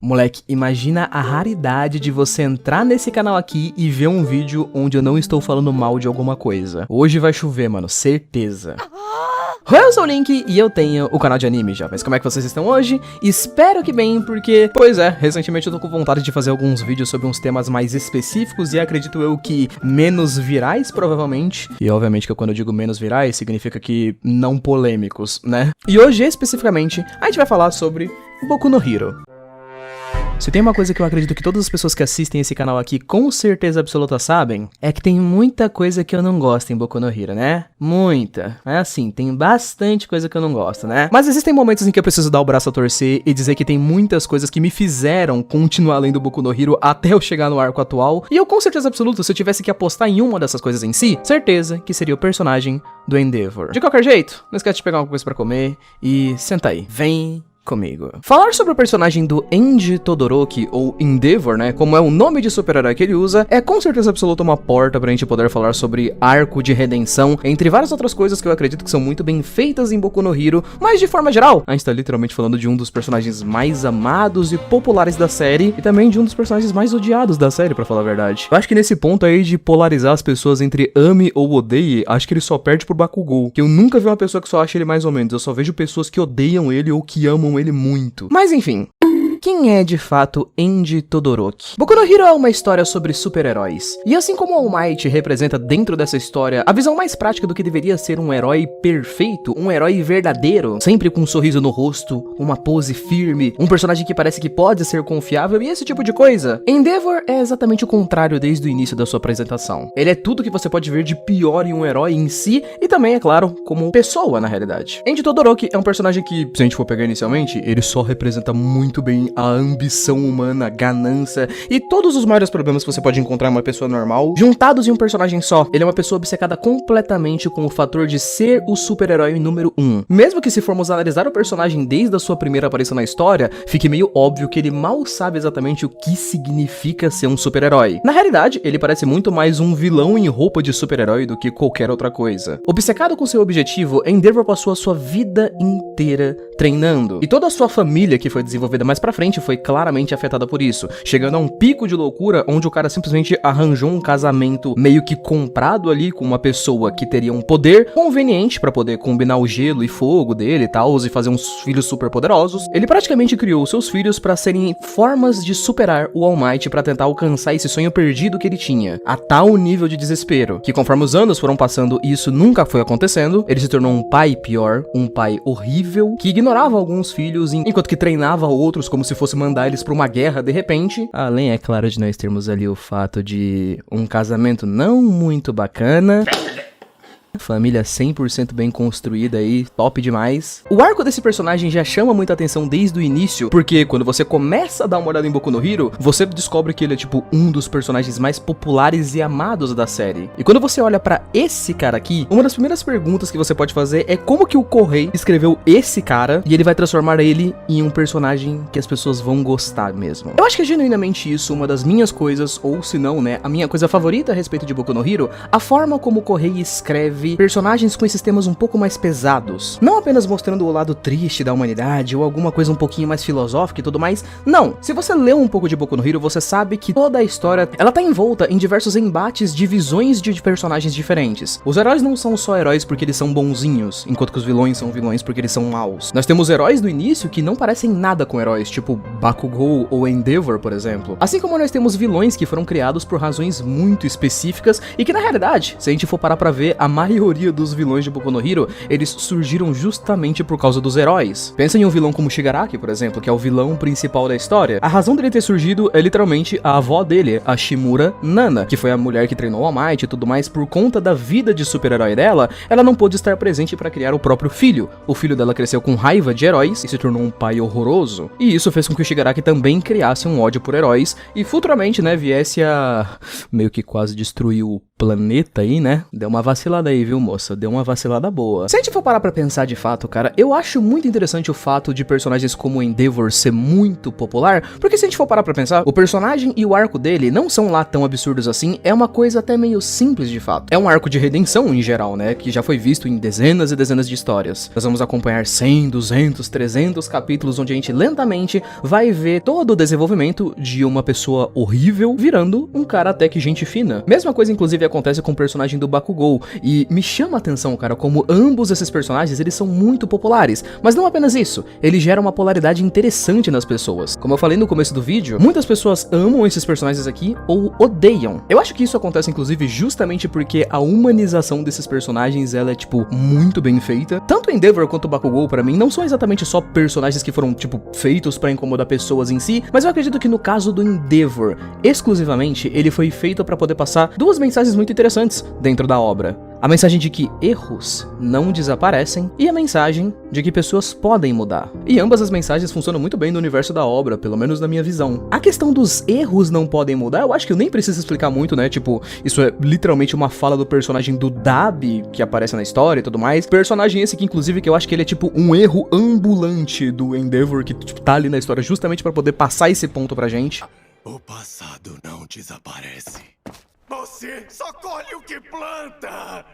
Moleque, imagina a raridade de você entrar nesse canal aqui e ver um vídeo onde eu não estou falando mal de alguma coisa. Hoje vai chover, mano, certeza. Oi, eu sou o Link e eu tenho o canal de anime já, mas como é que vocês estão hoje? Espero que bem, porque, pois é, recentemente eu tô com vontade de fazer alguns vídeos sobre uns temas mais específicos e acredito eu que menos virais, provavelmente. E obviamente que quando eu digo menos virais, significa que não polêmicos, né? E hoje, especificamente, a gente vai falar sobre Boku no Hero. Se tem uma coisa que eu acredito que todas as pessoas que assistem esse canal aqui com certeza absoluta sabem, é que tem muita coisa que eu não gosto em Boku no Hero, né? Muita. É assim, tem bastante coisa que eu não gosto, né? Mas existem momentos em que eu preciso dar o braço a torcer e dizer que tem muitas coisas que me fizeram continuar lendo Boku no Hero até eu chegar no arco atual. E eu com certeza absoluta, se eu tivesse que apostar em uma dessas coisas em si, certeza que seria o personagem do Endeavor. De qualquer jeito, não esquece de pegar alguma coisa pra comer e senta aí. Vem comigo. Falar sobre o personagem do Enji Todoroki, ou Endeavor, né, como é o nome de super-herói que ele usa, é com certeza absoluta uma porta pra gente poder falar sobre arco de redenção, entre várias outras coisas que eu acredito que são muito bem feitas em Boku no Hero, mas de forma geral, a gente tá literalmente falando de um dos personagens mais amados e populares da série, e também de um dos personagens mais odiados da série, pra falar a verdade. Eu acho que nesse ponto aí de polarizar as pessoas entre ame ou odeie, acho que ele só perde pro Bakugou, que eu nunca vi uma pessoa que só acha ele mais ou menos, eu só vejo pessoas que odeiam ele ou que amam ele muito. Mas enfim, quem é de fato Enji Todoroki? Boku no Hero é uma história sobre super-heróis. E assim como All Might representa dentro dessa história a visão mais prática do que deveria ser um herói perfeito, um herói verdadeiro, sempre com um sorriso no rosto, uma pose firme, um personagem que parece que pode ser confiável e esse tipo de coisa, Endeavor é exatamente o contrário desde o início da sua apresentação. Ele é tudo que você pode ver de pior em um herói em si e também, é claro, como pessoa na realidade. Enji Todoroki é um personagem que, se a gente for pegar inicialmente, ele só representa muito bem a ambição humana, a ganância e todos os maiores problemas que você pode encontrar em uma pessoa normal, juntados em um personagem só. Ele é uma pessoa obcecada completamente com o fator de ser o super-herói número 1. Mesmo que se formos analisar o personagem desde a sua primeira aparição na história, fique meio óbvio que ele mal sabe exatamente o que significa ser um super-herói. Na realidade, ele parece muito mais um vilão em roupa de super-herói do que qualquer outra coisa. Obcecado com seu objetivo, Endeavor passou a sua vida inteira treinando. E toda a sua família que foi desenvolvida mais pra frente foi claramente afetada por isso, chegando a um pico de loucura onde o cara simplesmente arranjou um casamento meio que comprado ali com uma pessoa que teria um poder conveniente pra poder combinar o gelo e fogo dele e tal, e fazer uns filhos super poderosos. Ele praticamente criou seus filhos pra serem formas de superar o All Might pra tentar alcançar esse sonho perdido que ele tinha, a tal nível de desespero, que conforme os anos foram passando e isso nunca foi acontecendo, ele se tornou um pai pior, um pai horrível, que ignorava alguns filhos enquanto que treinava outros como se fosse mandar eles pra uma guerra de repente. Além, é claro, de nós termos ali o fato de um casamento não muito bacana. Família 100% bem construída aí, top demais. O arco desse personagem já chama muita atenção desde o início, porque quando você começa a dar uma olhada em Boku no Hero, você descobre que ele é tipo um dos personagens mais populares e amados da série. E quando você olha pra esse cara aqui, uma das primeiras perguntas que você pode fazer é como que o Kohei escreveu esse cara e ele vai transformar ele em um personagem que as pessoas vão gostar mesmo. Eu acho que é genuinamente isso uma das minhas coisas, ou se não, né, a minha coisa favorita a respeito de Boku no Hero, a forma como o Kohei escreve personagens com esses temas um pouco mais pesados. Não apenas mostrando o lado triste da humanidade ou alguma coisa um pouquinho mais filosófica e tudo mais. Não. Se você leu um pouco de Boku no Hero, você sabe que toda a história, ela tá envolta em diversos embates de visões de personagens diferentes. Os heróis não são só heróis porque eles são bonzinhos, enquanto que os vilões são vilões porque eles são maus. Nós temos heróis do início que não parecem nada com heróis, tipo Bakugou ou Endeavor, por exemplo. Assim como nós temos vilões que foram criados por razões muito específicas e que na realidade, se a gente for parar pra ver, a maioria dos vilões de Boku no Hero, eles surgiram justamente por causa dos heróis. Pensa em um vilão como Shigaraki, por exemplo, que é o vilão principal da história. A razão dele ter surgido é literalmente a avó dele, a Shimura Nana, que foi a mulher que treinou All Might e tudo mais. Por conta da vida de super-herói dela, ela não pôde estar presente para criar o próprio filho. O filho dela cresceu com raiva de heróis e se tornou um pai horroroso. E isso fez com que o Shigaraki também criasse um ódio por heróis e futuramente, né, viesse a meio que quase destruir o planeta aí, né? Deu uma vacilada aí, aí, viu, moça? Deu uma vacilada boa. Se a gente for parar pra pensar de fato, cara, eu acho muito interessante o fato de personagens como o Endeavor ser muito popular, porque se a gente for parar pra pensar, o personagem e o arco dele não são lá tão absurdos assim, é uma coisa até meio simples de fato. É um arco de redenção em geral, né, que já foi visto em dezenas e dezenas de histórias. Nós vamos acompanhar 100, 200, 300 capítulos onde a gente lentamente vai ver todo o desenvolvimento de uma pessoa horrível virando um cara até que gente fina. Mesma coisa inclusive acontece com o personagem do Bakugou, e me chama a atenção, cara, como ambos esses personagens, eles são muito populares, mas não apenas isso, ele gera uma polaridade interessante nas pessoas. Como eu falei no começo do vídeo, muitas pessoas amam esses personagens aqui ou odeiam. Eu acho que isso acontece inclusive justamente porque a humanização desses personagens, ela é tipo muito bem feita. Tanto o Endeavor quanto o Bakugou pra mim não são exatamente só personagens que foram tipo feitos pra incomodar pessoas em si, mas eu acredito que no caso do Endeavor, exclusivamente, ele foi feito pra poder passar duas mensagens muito interessantes dentro da obra. A mensagem de que erros não desaparecem e a mensagem de que pessoas podem mudar. E ambas as mensagens funcionam muito bem no universo da obra, pelo menos na minha visão. A questão dos erros não podem mudar, eu acho que eu nem preciso explicar muito, né? Tipo, isso é literalmente uma fala do personagem do Dabi, que aparece na história e tudo mais. Personagem esse que, inclusive, que eu acho que ele é tipo um erro ambulante do Endeavor, que tipo, tá ali na história justamente pra poder passar esse ponto pra gente. O passado não desaparece. Você só colhe o que planta!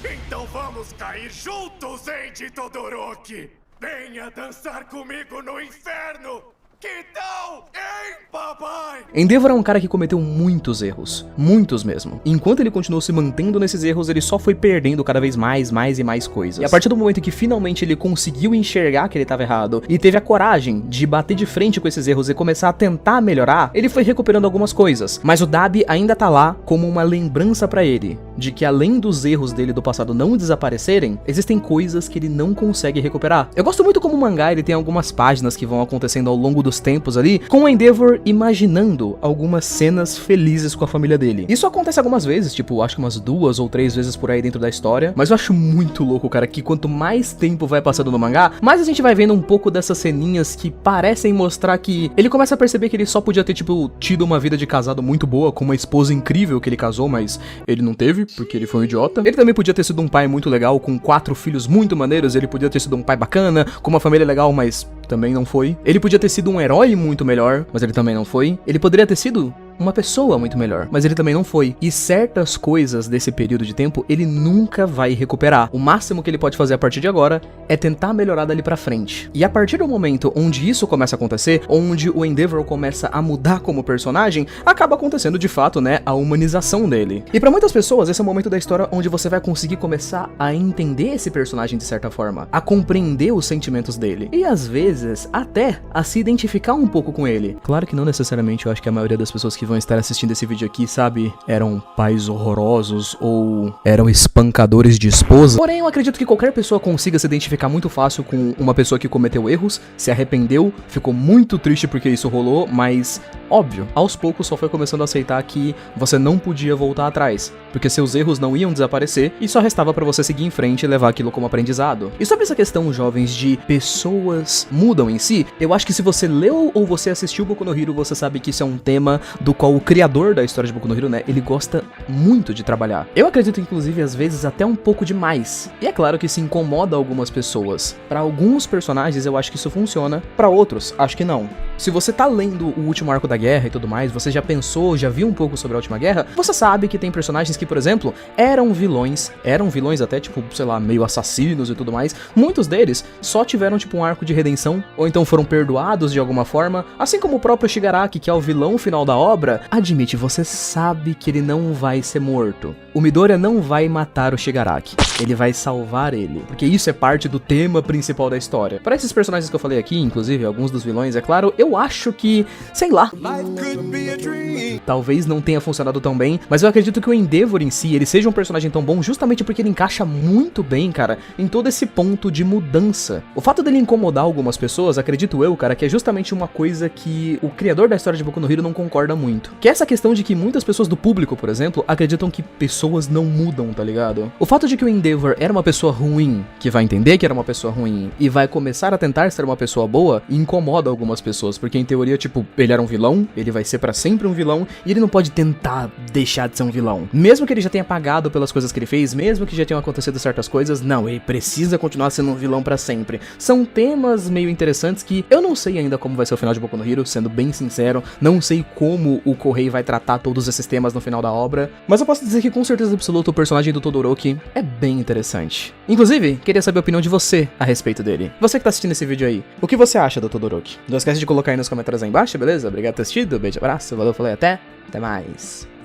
Então vamos cair juntos, Eiji Todoroki! Venha dançar comigo no inferno! Que tal, hein, papai? Endeavor é um cara que cometeu muitos erros, muitos mesmo. Enquanto ele continuou se mantendo nesses erros, ele só foi perdendo cada vez mais e mais coisas. E a partir do momento que finalmente ele conseguiu enxergar que ele estava errado e teve a coragem de bater de frente com esses erros e começar a tentar melhorar, ele foi recuperando algumas coisas. Mas o Dabi ainda tá lá como uma lembrança pra ele de que além dos erros dele do passado não desaparecerem, existem coisas que ele não consegue recuperar. Eu gosto muito como o mangá, ele tem algumas páginas que vão acontecendo ao longo dos tempos ali, com o Endeavor imaginando algumas cenas felizes com a família dele. Isso acontece algumas vezes, tipo, acho que umas 2 ou 3 vezes por aí dentro da história, mas eu acho muito louco, cara, que quanto mais tempo vai passando no mangá, mais a gente vai vendo um pouco dessas ceninhas que parecem mostrar que ele começa a perceber que ele só podia ter, tipo, tido uma vida de casado muito boa, com uma esposa incrível que ele casou, mas ele não teve, porque ele foi um idiota. Ele também podia ter sido um pai muito legal, com 4 filhos muito maneiros, ele podia ter sido um pai bacana, com uma família legal, mas também não foi. Ele podia ter sido um herói muito melhor, mas ele também não foi. Ele poderia ter sido uma pessoa muito melhor, mas ele também não foi. E certas coisas desse período de tempo ele nunca vai recuperar. O máximo que ele pode fazer a partir de agora é tentar melhorar dali pra frente. E a partir do momento onde isso começa a acontecer, onde o Endeavor começa a mudar como personagem, acaba acontecendo de fato, né, a humanização dele. E pra muitas pessoas esse é o momento da história onde você vai conseguir começar a entender esse personagem de certa forma, a compreender os sentimentos dele e às vezes até a se identificar um pouco com ele. Claro que não necessariamente, eu acho que a maioria das pessoas que vão estar assistindo esse vídeo aqui, sabe, eram pais horrorosos ou eram espancadores de esposa. Porém, eu acredito que qualquer pessoa consiga se identificar muito fácil com uma pessoa que cometeu erros, se arrependeu, ficou muito triste porque isso rolou, mas óbvio, aos poucos só foi começando a aceitar que você não podia voltar atrás, porque seus erros não iam desaparecer e só restava pra você seguir em frente e levar aquilo como aprendizado. E sobre essa questão, jovens, de pessoas mudam em si, eu acho que se você leu ou você assistiu Boku no Hero, você sabe que isso é um tema do qual o criador da história de Boku no Hero, né, ele gosta muito de trabalhar. Eu acredito, inclusive, às vezes até um pouco demais. E é claro que isso incomoda algumas pessoas. Pra alguns personagens eu acho que isso funciona, pra outros acho que não. Se você tá lendo o último arco da guerra e tudo mais, você já pensou, já viu um pouco sobre a última guerra, você sabe que tem personagens que, por exemplo, eram vilões até, tipo, sei lá, meio assassinos e tudo mais. Muitos deles só tiveram, tipo, um arco de redenção, ou então foram perdoados de alguma forma, assim como o próprio Shigaraki, que é o vilão final da obra. Admite, você sabe que ele não vai ser morto. O Midoriya não vai matar o Shigaraki, ele vai salvar ele, porque isso é parte do tema principal da história. Para esses personagens que eu falei aqui, inclusive alguns dos vilões, é claro, eu acho que, sei lá, talvez não tenha funcionado tão bem, mas eu acredito que o Endeavor em si, ele seja um personagem tão bom justamente porque ele encaixa muito bem, cara, em todo esse ponto de mudança. O fato dele incomodar algumas pessoas, acredito eu, cara, que é justamente uma coisa que o criador da história de Boku no Hero não concorda muito, que é essa questão de que muitas pessoas do público, por exemplo, acreditam que pessoas pessoas não mudam, tá ligado? O fato de que o Endeavor era uma pessoa ruim, que vai entender que era uma pessoa ruim e vai começar a tentar ser uma pessoa boa, incomoda algumas pessoas, porque em teoria, tipo, ele era um vilão, ele vai ser pra sempre um vilão, e ele não pode tentar deixar de ser um vilão. Mesmo que ele já tenha pagado pelas coisas que ele fez, mesmo que já tenham acontecido certas coisas, não, ele precisa continuar sendo um vilão pra sempre. São temas meio interessantes que eu não sei ainda como vai ser o final de Boku no Hero, sendo bem sincero, não sei como o Kohei vai tratar todos esses temas no final da obra, mas eu posso dizer que com certeza absoluta o personagem do Todoroki é bem interessante. Inclusive, queria saber a opinião de você a respeito dele. Você que tá assistindo esse vídeo aí, o que você acha do Todoroki? Não esquece de colocar aí nos comentários aí embaixo, beleza? Obrigado por ter assistido, beijo, abraço, valeu, falei, até mais.